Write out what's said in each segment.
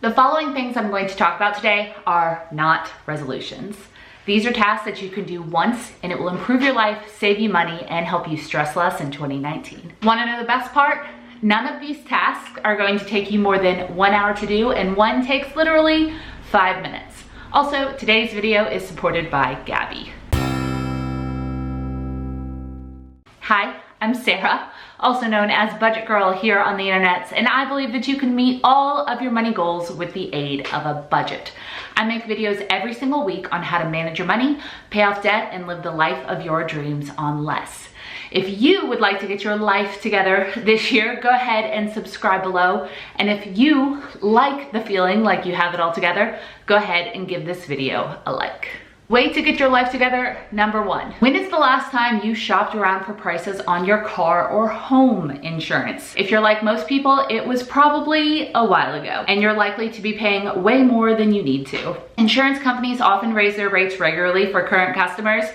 The following things I'm going to talk about today are not resolutions. These are tasks that you can do once and it will improve your life, save you money, and help you stress less in 2019. Want to know the best part? None of these tasks are going to take you more than 1 hour to do, and one takes literally 5 minutes. Also, today's video is supported by Gabby. Hi, I'm Sarah, also known as Budget Girl here on the internets, and I believe that you can meet all of your money goals with the aid of a budget. I make videos every single week on how to manage your money, pay off debt, and live the life of your dreams on less. If you would like to get your life together this year, go ahead and subscribe below. And if you like the feeling like you have it all together, go ahead and give this video a like. Way to get your life together, number one. When is the last time you shopped around for prices on your car or home insurance? If you're like most people, it was probably a while ago, and you're likely to be paying way more than you need to. Insurance companies often raise their rates regularly for current customers,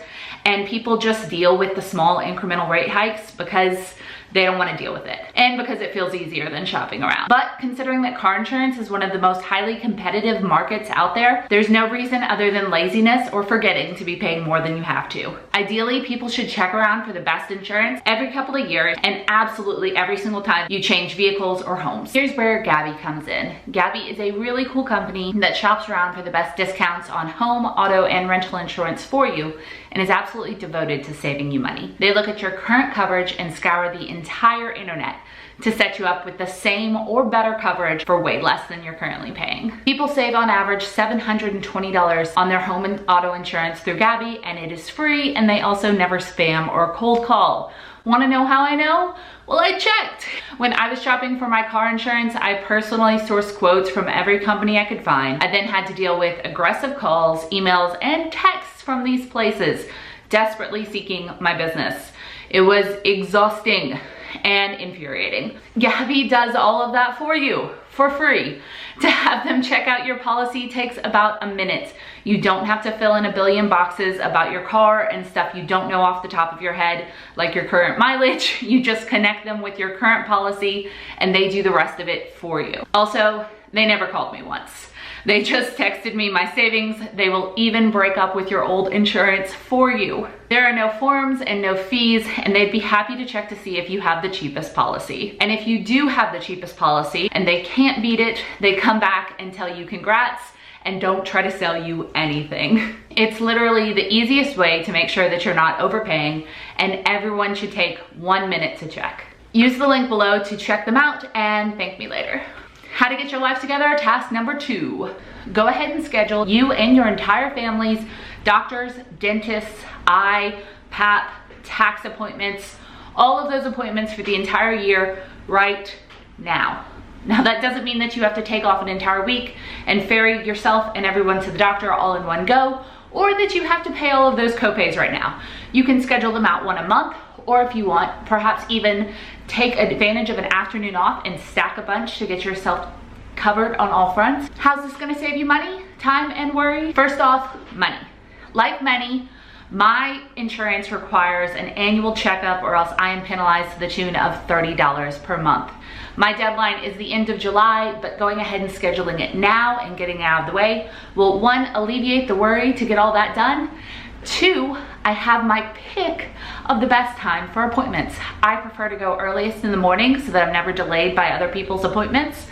and people just deal with the small incremental rate hikes because they don't want to deal with it, and because it feels easier than shopping around. But considering that car insurance is one of the most highly competitive markets out there, there's no reason other than laziness or forgetting to be paying more than you have to. Ideally, people should check around for the best insurance every couple of years, and absolutely every single time you change vehicles or homes. Here's where Gabby comes in. Gabby is a really cool company that shops around for the best discounts on home, auto, and rental insurance for you, and is absolutely devoted to saving you money. They look at your current coverage and scour the entire internet to set you up with the same or better coverage for way less than you're currently paying. People save on average $720 on their home and auto insurance through Gabby, and it is free, and they also never spam or cold call. Want to know how I know? Well, I checked. When I was shopping for my car insurance, I personally sourced quotes from every company I could find. I then had to deal with aggressive calls, emails, and texts from these places, desperately seeking my business. It was exhausting and infuriating. Gabby does all of that for you for free. To have them check out your policy takes about a minute. You don't have to fill in a billion boxes about your car and stuff you don't know off the top of your head, like your current mileage. You just connect them with your current policy and they do the rest of it for you. Also, they never called me once. They just texted me my savings. They will even break up with your old insurance for you. There are no forms and no fees, and they'd be happy to check to see if you have the cheapest policy. And if you do have the cheapest policy and they can't beat it, they come back and tell you congrats and don't try to sell you anything. It's literally the easiest way to make sure that you're not overpaying, and everyone should take 1 minute to check. Use the link below to check them out and thank me later. How to get your life together, task number 2. Go ahead and schedule you and your entire family's doctors, dentists, eye, PAP, tax appointments, all of those appointments for the entire year right now. Now, that doesn't mean that you have to take off an entire week and ferry yourself and everyone to the doctor all in one go, or that you have to pay all of those copays right now. You can schedule them out one a month, or if you want, perhaps even take advantage of an afternoon off and stack a bunch to get yourself covered on all fronts. How's this gonna save you money, time, and worry? First off, money. Like many, my insurance requires an annual checkup or else I am penalized to the tune of $30 per month. My deadline is the end of July, but going ahead and scheduling it now and getting it out of the way will, 1, alleviate the worry to get all that done. 2, I have my pick of the best time for appointments. I prefer to go earliest in the morning so that I'm never delayed by other people's appointments.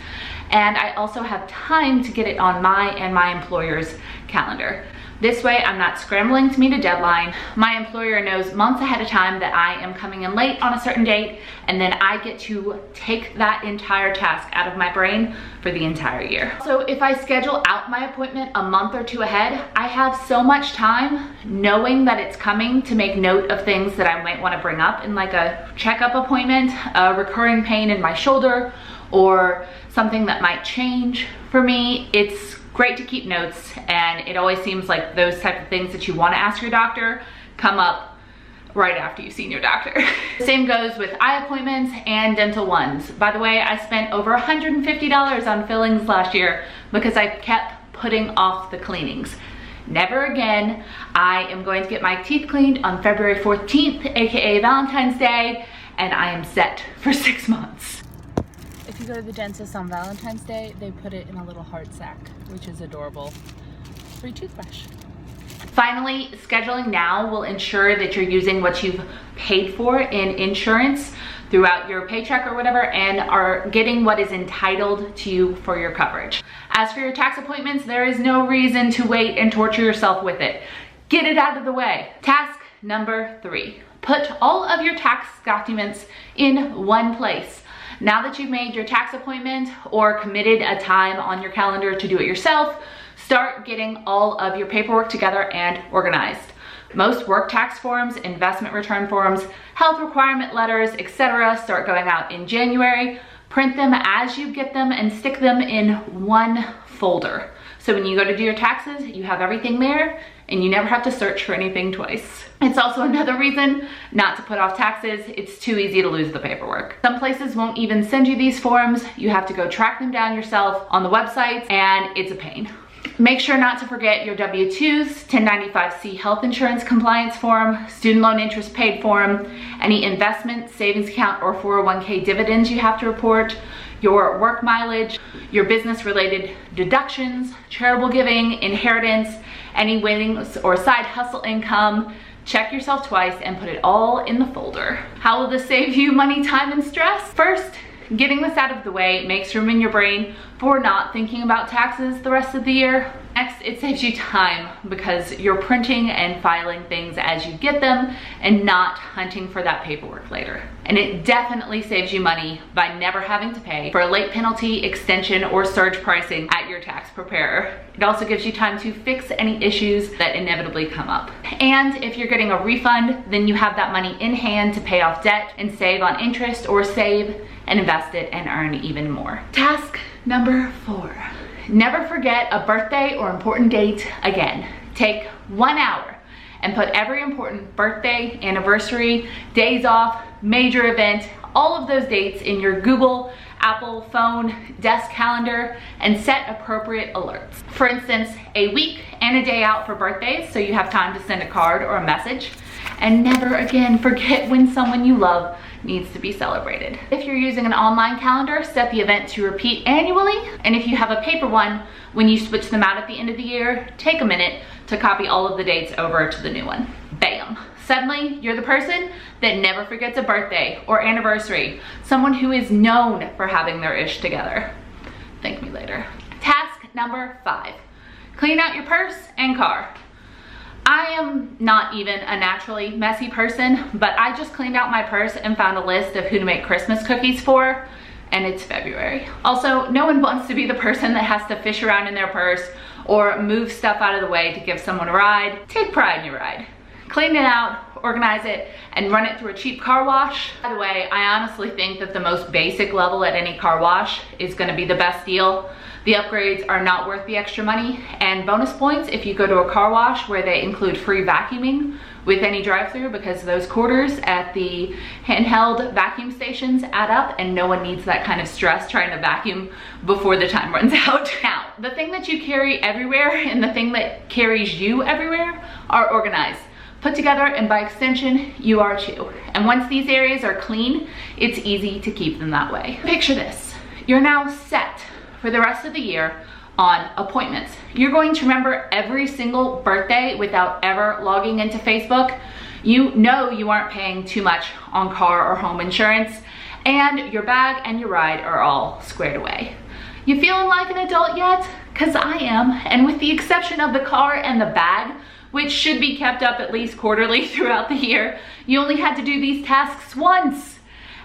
And I also have time to get it on my and my employer's calendar. This way, I'm not scrambling to meet a deadline. My employer knows months ahead of time that I am coming in late on a certain date, and then I get to take that entire task out of my brain for the entire year. So if I schedule out my appointment a month or 2 ahead, I have so much time knowing that it's coming to make note of things that I might want to bring up in like a checkup appointment, a recurring pain in my shoulder, or something that might change for me. It's great to keep notes, and it always seems like those type of things that you want to ask your doctor come up right after you've seen your doctor. The same goes with eye appointments and dental ones. By the way, I spent over $150 on fillings last year because I kept putting off the cleanings. Never again. I am going to get my teeth cleaned on February 14th, aka Valentine's Day, and I am set for 6 months. you go to the dentist on Valentine's Day, they put it in a little heart sack, which is adorable. Free toothbrush. Finally, scheduling now will ensure that you're using what you've paid for in insurance throughout your paycheck or whatever, and are getting what is entitled to you for your coverage. As for your tax appointments, there is no reason to wait and torture yourself with it. Get it out of the way. Task number 3, put all of your tax documents in one place. Now that you've made your tax appointment or committed a time on your calendar to do it yourself, start getting all of your paperwork together and organized. Most work tax forms, investment return forms, health requirement letters, etc. start going out in January. Print them as you get them and stick them in one folder. So when you go to do your taxes, you have everything there and you never have to search for anything twice. It's also another reason not to put off taxes. It's too easy to lose the paperwork. Some places won't even send you these forms. You have to go track them down yourself on the websites, and it's a pain. Make sure not to forget your W-2s, 1095-C health insurance compliance form, student loan interest paid form, any investment, savings account, or 401k dividends you have to report, your work mileage, your business-related deductions, charitable giving, inheritance, any winnings or side hustle income. Check yourself twice and put it all in the folder. How will this save you money, time, and stress? First, getting this out of the way makes room in your brain for not thinking about taxes the rest of the year. Next, it saves you time because you're printing and filing things as you get them and not hunting for that paperwork later. And it definitely saves you money by never having to pay for a late penalty, extension, or surge pricing at your tax preparer. It also gives you time to fix any issues that inevitably come up. And if you're getting a refund, then you have that money in hand to pay off debt and save on interest, or save and invest it and earn even more. Task number 4. Never forget a birthday or important date again. Take 1 hour and put every important birthday, anniversary, days off, major event, all of those dates in your Google, Apple phone, desk calendar, and set appropriate alerts. For instance, a week and a day out for birthdays, so you have time to send a card or a message. And never again forget when someone you love needs to be celebrated. If you're using an online calendar, set the event to repeat annually. And if you have a paper one, when you switch them out at the end of the year, take a minute to copy all of the dates over to the new one. Bam. Suddenly, you're the person that never forgets a birthday or anniversary, someone who is known for having their ish together. Thank me later. Task number 5, clean out your purse and car. I am not even a naturally messy person, but I just cleaned out my purse and found a list of who to make Christmas cookies for, and it's February. Also, no one wants to be the person that has to fish around in their purse or move stuff out of the way to give someone a ride. Take pride in your ride. Clean it out, organize it, and run it through a cheap car wash. By the way, I honestly think that the most basic level at any car wash is gonna be the best deal. The upgrades are not worth the extra money, and bonus points if you go to a car wash where they include free vacuuming with any drive-through, because those quarters at the handheld vacuum stations add up and no one needs that kind of stress trying to vacuum before the time runs out. Now, the thing that you carry everywhere and the thing that carries you everywhere are organized, put together, and by extension, you are too. And once these areas are clean, it's easy to keep them that way. Picture this, you're now set for the rest of the year on appointments. You're going to remember every single birthday without ever logging into Facebook. You know you aren't paying too much on car or home insurance, and your bag and your ride are all squared away. You feeling like an adult yet? Cause I am, and with the exception of the car and the bag, which should be kept up at least quarterly throughout the year, you only had to do these tasks once.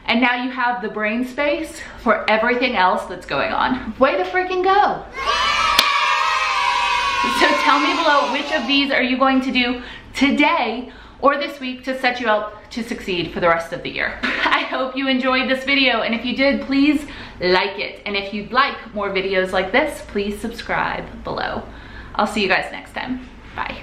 And now you have the brain space for everything else that's going on. Way to freaking go. So tell me below, which of these are you going to do today or this week to set you up to succeed for the rest of the year? I hope you enjoyed this video, and if you did, please like it. And if you'd like more videos like this, please subscribe below. I'll see you guys next time. Bye.